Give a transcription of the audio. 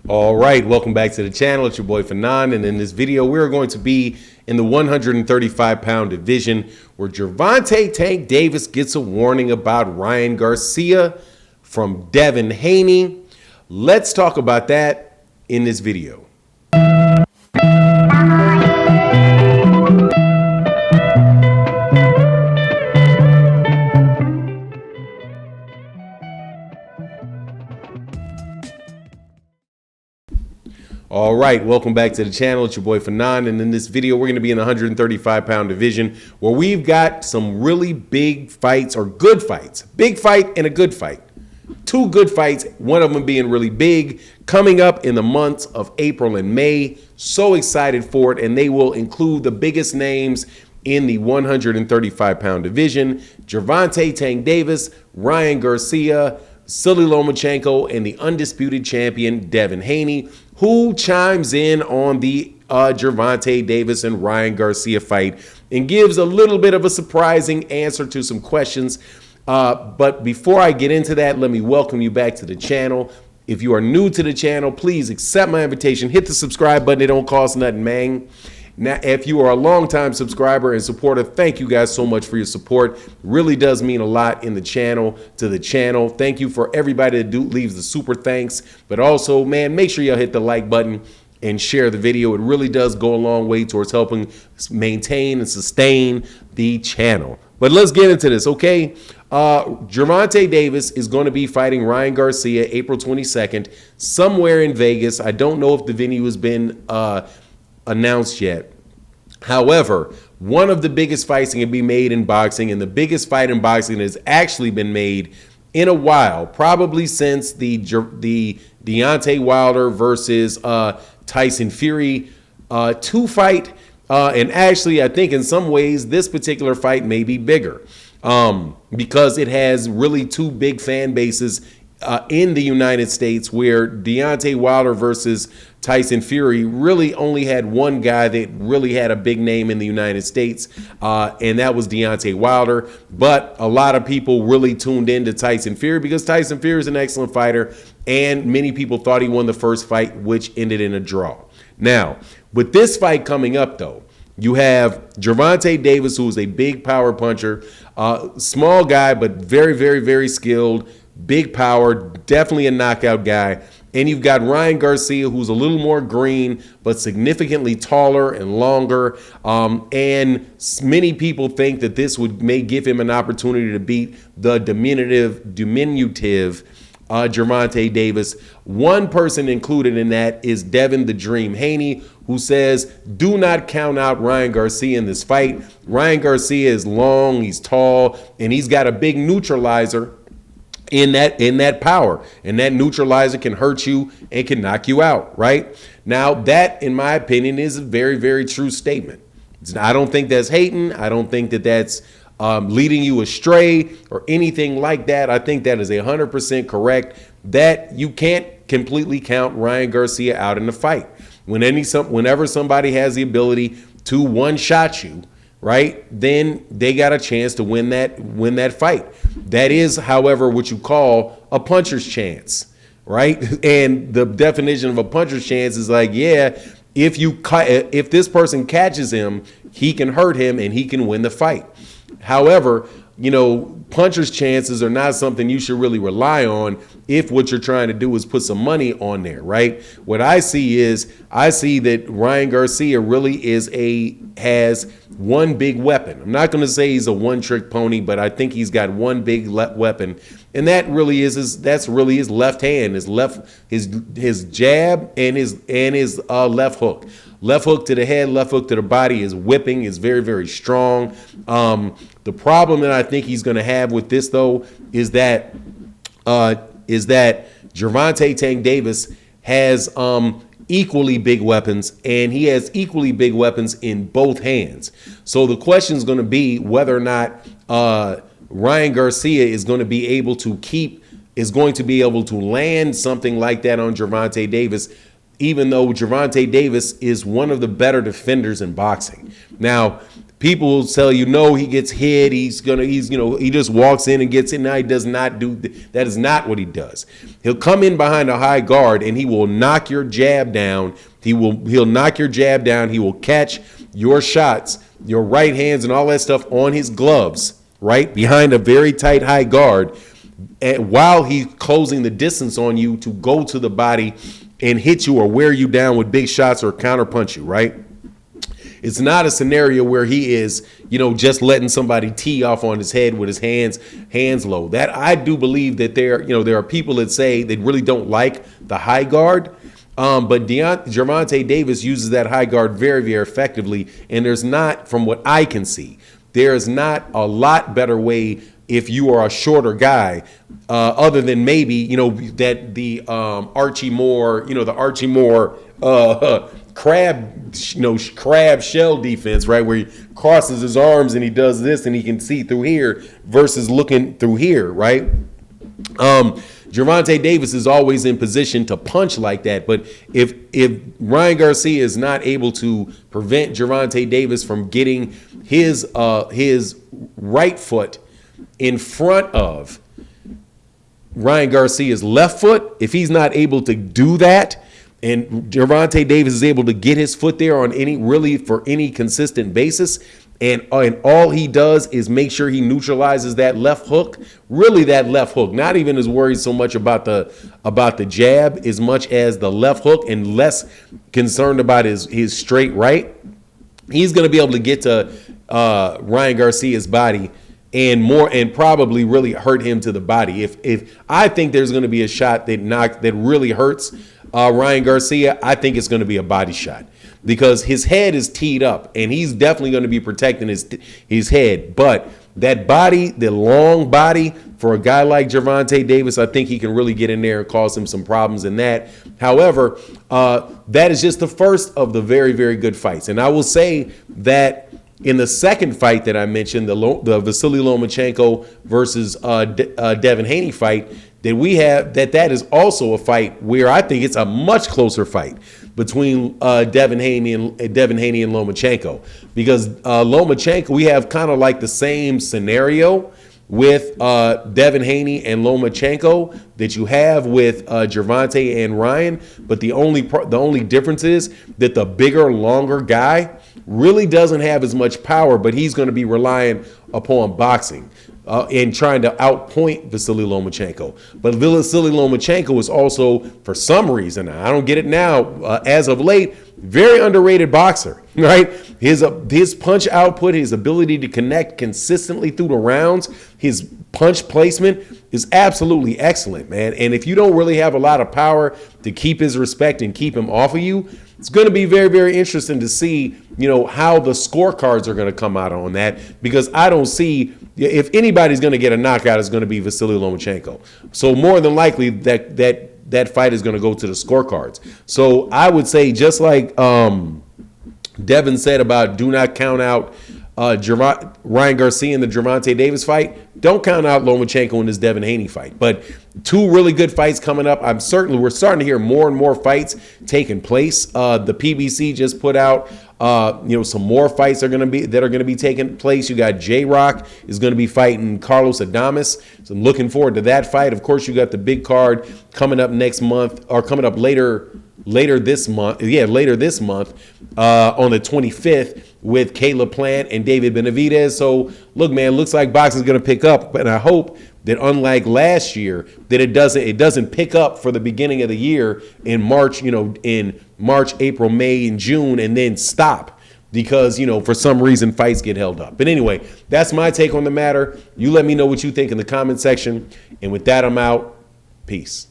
All right, welcome back to the channel. It's your boy Fanon, and in this video, we're going to be in the 135-pound division where Gervonta Tank Davis gets a warning about Ryan Garcia from Devin Haney. Let's talk about that in this video. All right, welcome back to the channel. It's your boy Fanon, and in this video, we're going to be in the 135-pound division where we've got some really big fights, or good fights. Big fight and a good fight. Two good fights, one of them being really big, coming up in the months of April and May. So excited for it, and they will include the biggest names in the 135-pound division: Gervonta Tank Davis, Ryan Garcia, Lomachenko, and the undisputed champion Devin Haney, who chimes in on the Gervonta Davis and Ryan Garcia fight and gives a little bit of a surprising answer to some questions. But before I get into that, let me welcome you back to the channel. If you are new to the channel, please accept my invitation. Hit the subscribe button. It don't cost nothing, man. Now, if you are a longtime subscriber and supporter, thank you guys so much for your support. Really does mean a lot in the channel, to the channel. Thank you for everybody that leaves the super thanks. But also, man, make sure y'all hit the like button and share the video. It really does go a long way towards helping maintain and sustain the channel. But let's get into this, okay? Gervonta Davis is going to be fighting Ryan Garcia April 22nd, somewhere in Vegas. I don't know if the venue has been announced yet. However, one of the biggest fights that can be made in boxing, and the biggest fight in boxing that has actually been made in a while, probably since the Deontay Wilder versus Tyson Fury fight. And actually, I think in some ways this particular fight may be bigger because it has really two big fan bases in the United States, where Deontay Wilder versus Tyson Fury really only had one guy that really had a big name in the United States, and that was Deontay Wilder. But a lot of people really tuned into Tyson Fury because Tyson Fury is an excellent fighter, and many people thought he won the first fight, which ended in a draw. Now, with this fight coming up, though, you have Gervonta Davis, who is a big power puncher, small guy, but very, very, very skilled, big power, definitely a knockout guy. And you've got Ryan Garcia, who's a little more green, but significantly taller and longer. And many people think that this may give him an opportunity to beat the diminutive Gervonta Davis. One person included in that is Devin "The Dream" Haney, who says, do not count out Ryan Garcia in this fight. Ryan Garcia is long, he's tall, and he's got a big neutralizer in that power, and that neutralizer can hurt you and can knock you out, right? Now, that, in my opinion, is a very, very true statement. I don't think that's hating. I don't think that that's leading you astray or anything like that. I think that is 100% correct, that you can't completely count Ryan Garcia out in the fight. Whenever somebody has the ability to one-shot you, right, then they got a chance to win that fight. That is, however, what you call a puncher's chance, right? And the definition of a puncher's chance is like, yeah, if this person catches him, he can hurt him and he can win the fight. However, puncher's chances are not something you should really rely on if what you're trying to do is put some money on there, right? What I see that Ryan Garcia really has one big weapon. I'm not going to say he's a one-trick pony, but I think he's got one big weapon, and that really is his left hand, his jab, and his left hook. Left hook to the head, left hook to the body. His whipping is very, very strong. The problem that I think he's going to have with this, though, is that Gervonta Tank Davis has equally big weapons, and he has equally big weapons in both hands. So the question is going to be whether or not Ryan Garcia is going to be able to land something like that on Gervonta Davis, even though Gervonta Davis is one of the better defenders in boxing. Now, People will tell you, no, he gets hit. He just walks in and gets in. Now he does not do that. Is not what he does. He'll come in behind a high guard and he will knock your jab down. He'll knock your jab down. He will catch your shots, your right hands and all that stuff on his gloves, right? Behind a very tight high guard. And while he's closing the distance on you to go to the body and hit you or wear you down with big shots or counterpunch you, right? It's not a scenario where he is, just letting somebody tee off on his head with his hands low. That I do believe that there are people that say they really don't like the high guard. But Gervonta Davis uses that high guard very, very effectively. And there's not, from what I can see, there's not a lot better way if you are a shorter guy, other than maybe, that the Archie Moore, crab shell defense, right? Where he crosses his arms and he does this and he can see through here versus looking through here, right? Gervonta Davis is always in position to punch like that. But if Ryan Garcia is not able to prevent Gervonta Davis from getting his right foot in front of Ryan Garcia's left foot, if he's not able to do that, and Gervonta Davis is able to get his foot there on any consistent basis, and all he does is make sure he neutralizes that left hook, really that left hook, not even as worried so much about the jab as much as the left hook and less concerned about his straight right, he's going to be able to get to Ryan Garcia's body and probably really hurt him to the body. If I think there's going to be a shot that really hurts Ryan Garcia, I think it's going to be a body shot because his head is teed up and he's definitely going to be protecting his head. But that body, the long body for a guy like Gervonta Davis, I think he can really get in there and cause him some problems in that. However, that is just the first of the very, very good fights. And I will say that in the second fight that I mentioned, the Vasily Lomachenko versus Devin Haney fight, that is also a fight where I think it's a much closer fight between Devin Haney and Lomachenko, because Lomachenko, we have kind of like the same scenario with Devin Haney and Lomachenko that you have with Gervonta and Ryan, but the only difference is that the bigger, longer guy really doesn't have as much power, but he's going to be relying upon boxing and trying to outpoint Vasily Lomachenko. But Vasily Lomachenko is also, for some reason, I don't get it now, as of late, very underrated boxer, right? His punch output, his ability to connect consistently through the rounds, his punch placement is absolutely excellent, man. And if you don't really have a lot of power to keep his respect and keep him off of you, it's going to be very, very interesting to see, how the scorecards are going to come out on that, because I don't see, if anybody's going to get a knockout, it's going to be Vasily Lomachenko. So more than likely that fight is going to go to the scorecards. So I would say, just like Devin said about do not count out Ryan Garcia in the Gervonta Davis fight, don't count out Lomachenko in this Devin Haney fight. But two really good fights coming up. We're starting to hear more and more fights taking place. The PBC just put out some more fights that are going to be taking place. You got J-Rock is going to be fighting Carlos Adames. So I'm looking forward to that fight. Of course, you got the big card coming up next month, or coming up later this month. Yeah, later this month on the 25th with Caleb Plant and David Benavidez. So look, man, looks like boxing is going to pick up, but I hope that unlike last year, that it doesn't pick up for the beginning of the year in March, in March, April, May, and June, and then stop because, for some reason fights get held up. But anyway, that's my take on the matter. You let me know what you think in the comment section. And with that, I'm out. Peace.